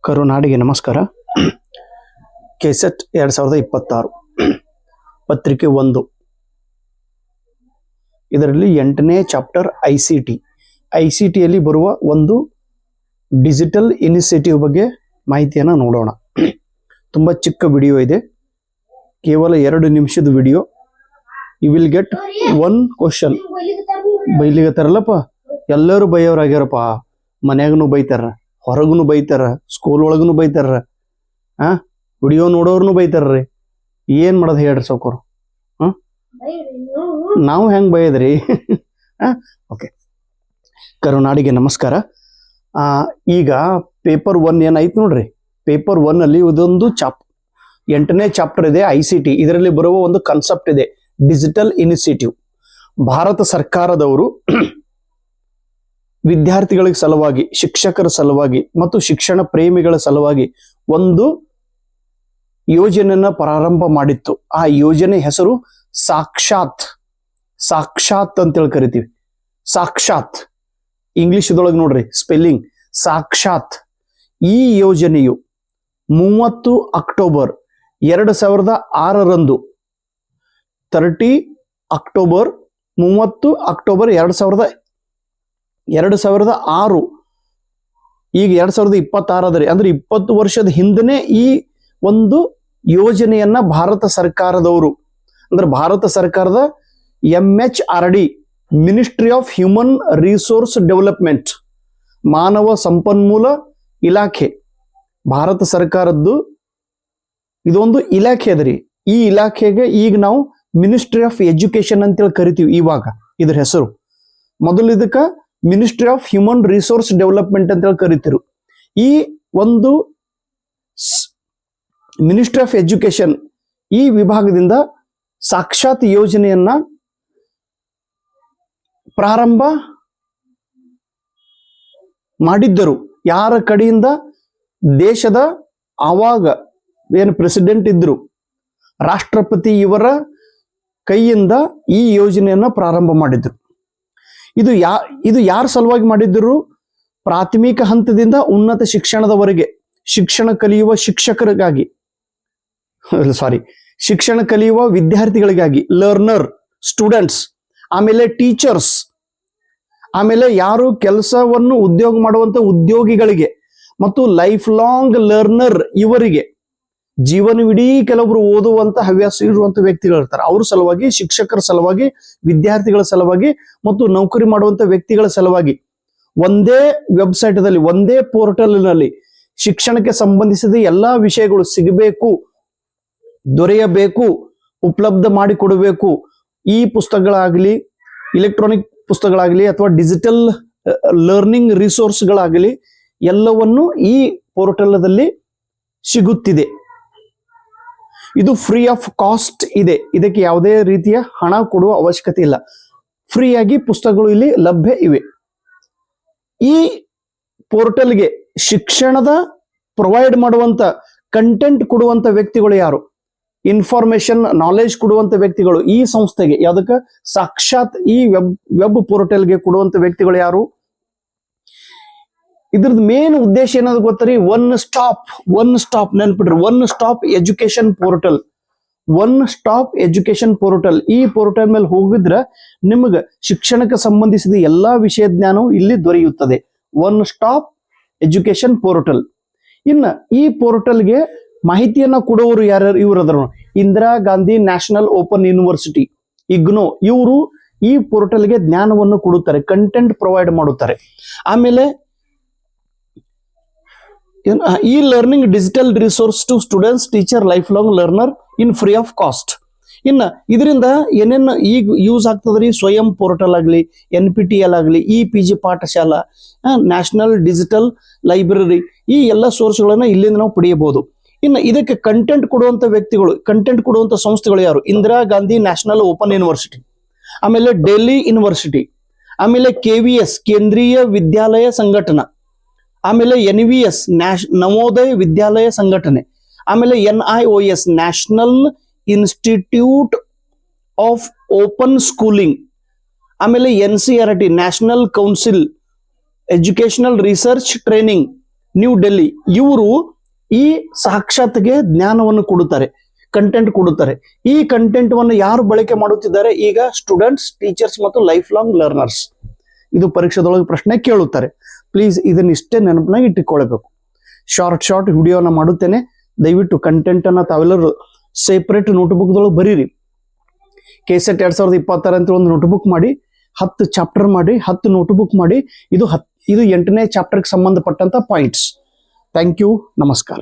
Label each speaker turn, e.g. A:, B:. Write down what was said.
A: ಕರುನಾಡಿಗೆ ನಮಸ್ಕಾರ. ಕೆಸೆಟ್ 2026 ಪತ್ರಿಕೆ 1. ಇದರಲ್ಲಿ 8ನೇ ಚಾಪ್ಟರ್ ಐಸಿಟಿಯಲ್ಲಿ ಬರುವ ಒಂದು ಡಿಜಿಟಲ್ ಇನಿಷಿಯೇಟಿವ್ ಬಗ್ಗೆ ಮಾಹಿತಿಯನ್ನು ನೋಡೋಣ. ತುಂಬ ಚಿಕ್ಕ ವಿಡಿಯೋ ಇದೆ, ಕೇವಲ 2 ನಿಮಿಷದ video. You will get 1 question. ಬೈಲಿಗತ್ತಾರಲ್ಲಪ್ಪ, ಎಲ್ಲರೂ ಬೈಯೋರಾಗ್ಯಾರಪ್ಪ. ಮನ್ಯಾಗನು ಬೈತಾರ, ಹೊರಗೂ ಬೈತಾರ, ಸ್ಕೂಲ್ ಒಳಗೂ ಬೈತಾರ, ವಿಡಿಯೋ ನೋಡೋರ್ನು ಬೈತಾರ್ರಿ. ಏನ್ ಮಾಡೋದು ಹೇಳ್ರಿ ಸೌಕರು? ನಾವು ಹೆಂಗ್ ಬೈದ್ರಿ? ಓಕೆ, ಕರುನಾಡಿಗೆ ನಮಸ್ಕಾರ. ಈಗ ಪೇಪರ್ 1 ಏನಾಯ್ತು ನೋಡ್ರಿ. ಪೇಪರ್ 1 ಅಲ್ಲಿ ಇದೊಂದು 8ನೇ ಚಾಪ್ಟರ್ ಇದೆ, ಐಸಿಟಿ. ಇದರಲ್ಲಿ ಬರುವ ಒಂದು ಕಾನ್ಸೆಪ್ಟ್ ಇದೆ, ಡಿಜಿಟಲ್ ಇನಿಷಿಯೇಟಿವ್. ಭಾರತ ಸರ್ಕಾರದವರು ವಿದ್ಯಾರ್ಥಿಗಳ ಸಲುವಾಗಿ, ಶಿಕ್ಷಕರ ಸಲುವಾಗಿ ಮತ್ತು ಶಿಕ್ಷಣ ಪ್ರೇಮಿಗಳ ಸಲುವಾಗಿ ಒಂದು ಯೋಜನೆಯನ್ನ ಪ್ರಾರಂಭ ಮಾಡಿತ್ತು. ಆ ಯೋಜನೆ ಹೆಸರು ಸಾಕ್ಷಾತ್ ಅಂತೇಳಿ ಕರಿತೀವಿ. ಸಾಕ್ಷಾತ್ ಇಂಗ್ಲಿಷ್ದೊಳಗೆ ನೋಡ್ರಿ ಸ್ಪೆಲ್ಲಿಂಗ್, ಸಾಕ್ಷಾತ್. ಈ ಯೋಜನೆಯು 30 ಅಕ್ಟೋಬರ್ 2006 30 ಅಕ್ಟೋಬರ್ 2006, ಈಗ 2026 ಅದ್ರಿ. ಅಂದ್ರೆ 20 ವರ್ಷದ ಹಿಂದನೆ ಈ ಒಂದು ಯೋಜನೆಯನ್ನ ಭಾರತ ಸರ್ಕಾರದವರು, ಅಂದ್ರೆ ಭಾರತ ಸರ್ಕಾರದ MHRD, ministry of human resource development, ಮಾನವ ಸಂಪನ್ಮೂಲ ಇಲಾಖೆ, ಭಾರತ ಸರ್ಕಾರದ್ದು ಇದೊಂದು ಇಲಾಖೆ ಅದರಿ. ಈ ಇಲಾಖೆಗೆ ಈಗ ನಾವು ಮಿನಿಸ್ಟ್ರಿ ಆಫ್ ಎಜುಕೇಶನ್ ಅಂತೇಳಿ ಕರಿತೀವಿ. ಇವಾಗ ಇದ್ರ ಹೆಸರು, ಮೊದಲು ಇದಕ್ಕ ministry of human resource development ಅಂತೇಳಿ ಕರಿತಿರು. ಈ ಒಂದು ಮಿನಿಸ್ಟ್ರಿ ಆಫ್ ಎಜುಕೇಶನ್ ಈ ವಿಭಾಗದಿಂದ ಸಾಕ್ಷಾತ್ ಯೋಜನೆಯನ್ನ ಪ್ರಾರಂಭ ಮಾಡಿದ್ದರು. ಯಾರ ಕಡೆಯಿಂದ? ದೇಶದ ಆವಾಗ ಏನು ಪ್ರೆಸಿಡೆಂಟ್ ಇದ್ರು, ರಾಷ್ಟ್ರಪತಿ ಇವರ ಕೈಯಿಂದ ಈ ಯೋಜನೆಯನ್ನ ಪ್ರಾರಂಭ ಮಾಡಿದ್ರು. ಇದು ಯಾರ ಸಲುವಾಗಿ ಮಾಡಿದ್ರು? ಪ್ರಾಥಮಿಕ ಹಂತದಿಂದ ಉನ್ನತ ಶಿಕ್ಷಣದವರೆಗೆ ಶಿಕ್ಷಣ ಕಲಿಯುವ ಶಿಕ್ಷಕರಿಗಾಗಿ, ಶಿಕ್ಷಣ ಕಲಿಯುವ ವಿದ್ಯಾರ್ಥಿಗಳಿಗಾಗಿ, ಲರ್ನರ್, ಸ್ಟೂಡೆಂಟ್ಸ್, ಆಮೇಲೆ ಟೀಚರ್ಸ್, ಆಮೇಲೆ ಯಾರು ಕೆಲಸವನ್ನು ಉದ್ಯೋಗ ಮಾಡುವಂತ ಉದ್ಯೋಗಿಗಳಿಗೆ ಮತ್ತು ಲೈಫ್ ಲಾಂಗ್ ಲರ್ನರ್ ಇವರಿಗೆ, ಜೀವನವಿಡೀ ಕೆಲವೊಬ್ರು ಓದುವಂತ ಹವ್ಯಾಸ ಇರುವಂತ ವ್ಯಕ್ತಿಗಳು ಇರ್ತಾರೆ. ಅವ್ರ ಸಲುವಾಗಿ, ಶಿಕ್ಷಕರ ಸಲುವಾಗಿ, ವಿದ್ಯಾರ್ಥಿಗಳ ಸಲುವಾಗಿ ಮತ್ತು ನೌಕರಿ ಮಾಡುವಂತ ವ್ಯಕ್ತಿಗಳ ಸಲುವಾಗಿ ಒಂದೇ ವೆಬ್ಸೈಟ್ದಲ್ಲಿ, ಒಂದೇ ಪೋರ್ಟಲ್ನಲ್ಲಿ ಶಿಕ್ಷಣಕ್ಕೆ ಸಂಬಂಧಿಸಿದ ಎಲ್ಲಾ ವಿಷಯಗಳು ಸಿಗಬೇಕು, ದೊರೆಯಬೇಕು, ಉಪಲಬ್ಧ ಮಾಡಿಕೊಡಬೇಕು. ಈ ಪುಸ್ತಕಗಳಾಗಲಿ, ಇಲೆಕ್ಟ್ರಾನಿಕ್ ಪುಸ್ತಕಗಳಾಗಲಿ ಅಥವಾ ಡಿಜಿಟಲ್ ಲರ್ನಿಂಗ್ ರಿಸೋರ್ಸ್ಗಳಾಗಲಿ ಎಲ್ಲವನ್ನು ಈ ಪೋರ್ಟಲ್ದಲ್ಲಿ ಸಿಗುತ್ತಿದೆ. ಇದು ಫ್ರೀ ಆಫ್ ಕಾಸ್ಟ್ ಇದೆ. ಇದಕ್ಕೆ ಯಾವುದೇ ರೀತಿಯ ಹಣ ಕೊಡುವ ಅವಶ್ಯಕತೆ ಇಲ್ಲ. ಫ್ರೀಯಾಗಿ ಪುಸ್ತಕಗಳು ಇಲ್ಲಿ ಲಭ್ಯ ಇವೆ. ಈ ಪೋರ್ಟಲ್ಗೆ ಶಿಕ್ಷಣದ ಪ್ರೊವೈಡ್ ಮಾಡುವಂತ, ಕಂಟೆಂಟ್ ಕೊಡುವಂತ ವ್ಯಕ್ತಿಗಳು ಯಾರು? ಇನ್ಫಾರ್ಮೇಶನ್, ನಾಲೆಜ್ ಕೊಡುವಂತ ವ್ಯಕ್ತಿಗಳು ಈ ಸಂಸ್ಥೆಗೆ, ಯಾವುದಕ್ಕೆ? ಸಾಕ್ಷಾತ್ ಈ ವೆಬ್ ಪೋರ್ಟಲ್ಗೆ ಕೊಡುವಂತ ವ್ಯಕ್ತಿಗಳು ಯಾರು? ಇದ್ರದ್ದು ಮೇನ್ ಉದ್ದೇಶ ಏನದು ಗೊತ್ತರಿ? ಒನ್ ಸ್ಟಾಪ್ ನೆನ್ಪಿಡ್ರಿ, ಒನ್ ಸ್ಟಾಪ್ ಎಜುಕೇಶನ್ ಪೋರ್ಟಲ್. ಈ ಪೋರ್ಟಲ್ ಮೇಲೆ ಹೋಗಿದ್ರೆ ನಿಮ್ಗೆ ಶಿಕ್ಷಣಕ್ಕೆ ಸಂಬಂಧಿಸಿದ ಎಲ್ಲಾ ವಿಷಯ ಜ್ಞಾನವು ಇಲ್ಲಿ ದೊರೆಯುತ್ತದೆ. One stop education portal. ಇನ್ನು ಈ ಪೋರ್ಟಲ್ಗೆ ಮಾಹಿತಿಯನ್ನ ಕೊಡುವವರು ಯಾರ್ಯಾರು? ಇವರು ಅದ್ರ Indira Gandhi national open university, IGNOU, ಇವರು ಈ ಪೋರ್ಟಲ್ಗೆ ಜ್ಞಾನವನ್ನು ಕೊಡುತ್ತಾರೆ, ಕಂಟೆಂಟ್ ಪ್ರೊವೈಡ್ ಮಾಡುತ್ತಾರೆ. ಆಮೇಲೆ ಈ learning digital resource to students, teacher, life long learner in free of cost. ಇನ್ನು ಇದರಿಂದ ಏನೇನು ಈಗ ಯೂಸ್ ಆಗ್ತದ್ರಿ? ಸ್ವಯಂ ಪೋರ್ಟಲ್ ಆಗಲಿ, NPTEL ಆಗಲಿ, EPG Pathshala, national digital library, ಈ ಎಲ್ಲ ಸೋರ್ಸ್ಗಳನ್ನ ಇಲ್ಲಿಂದ ನಾವು ಪಡೆಯಬಹುದು. ಇನ್ನು ಇದಕ್ಕೆ ಕಂಟೆಂಟ್ ಕೊಡುವಂತ ವ್ಯಕ್ತಿಗಳು, ಕಂಟೆಂಟ್ ಕೊಡುವಂತ ಸಂಸ್ಥೆಗಳು ಯಾರು? Indira Gandhi national open university, ಆಮೇಲೆ ಡೆಲ್ಲಿ ಯೂನಿವರ್ಸಿಟಿ, ಆಮೇಲೆ KVS ಕೇಂದ್ರೀಯ ವಿದ್ಯಾಲಯ ಸಂಘಟನಾ, ಆಮೇಲೆ NVS ನವೋದಯ ವಿದ್ಯಾಲಯ ಸಂಘಟನೆ, ಆಮೇಲೆ NIOS national institute of open schooling, ಆಮೇಲೆ NCERT national council educational research training new Delhi, ಇವರು ಈ ಸಾಕ್ಷಾತ್ಗೆ ಜ್ಞಾನವನ್ನು ಕೊಡುತ್ತಾರೆ, ಕಂಟೆಂಟ್ ಕೊಡುತ್ತಾರೆ. ಈ ಕಂಟೆಂಟ್ ವನ್ನು ಯಾರು ಬಳಕೆ ಮಾಡುತ್ತಿದ್ದಾರೆ? ಈಗ ಸ್ಟೂಡೆಂಟ್ಸ್, ಟೀಚರ್ಸ್ ಮತ್ತು ಲೈಫ್ ಲಾಂಗ್ ಲರ್ನರ್ಸ್. ಇದು ಪರೀಕ್ಷೆದೊಳಗೆ ಪ್ರಶ್ನೆ ಕೇಳುತ್ತಾರೆ. ಪ್ಲೀಸ್ ಇದನ್ನ ಇಷ್ಟೇ ನೆನಪಿನಾಗ ಇಟ್ಟುಕೊಳ್ಬೇಕು. ಶಾರ್ಟ್ ವಿಡಿಯೋನ ಮಾಡುತ್ತೇನೆ. ದಯವಿಟ್ಟು ಕಂಟೆಂಟ್ ಅನ್ನ ತಾವೆಲ್ಲರೂ ಸೆಪರೇಟ್ ನೋಟ್ಬುಕ್ದೊಳಗೆ ಬರೀರಿ. KSET 2026 ಅಂತ ಒಂದು ನೋಟ್ಬುಕ್ ಮಾಡಿ, 10 ಚಾಪ್ಟರ್ ಮಾಡಿ, 10 ನೋಟ್ಬುಕ್ ಮಾಡಿ. ಇದು 8ನೇ ಚಾಪ್ಟರ್ಗೆ ಸಂಬಂಧಪಟ್ಟಂತ ಪಾಯಿಂಟ್ಸ್. Thank you. ನಮಸ್ಕಾರ.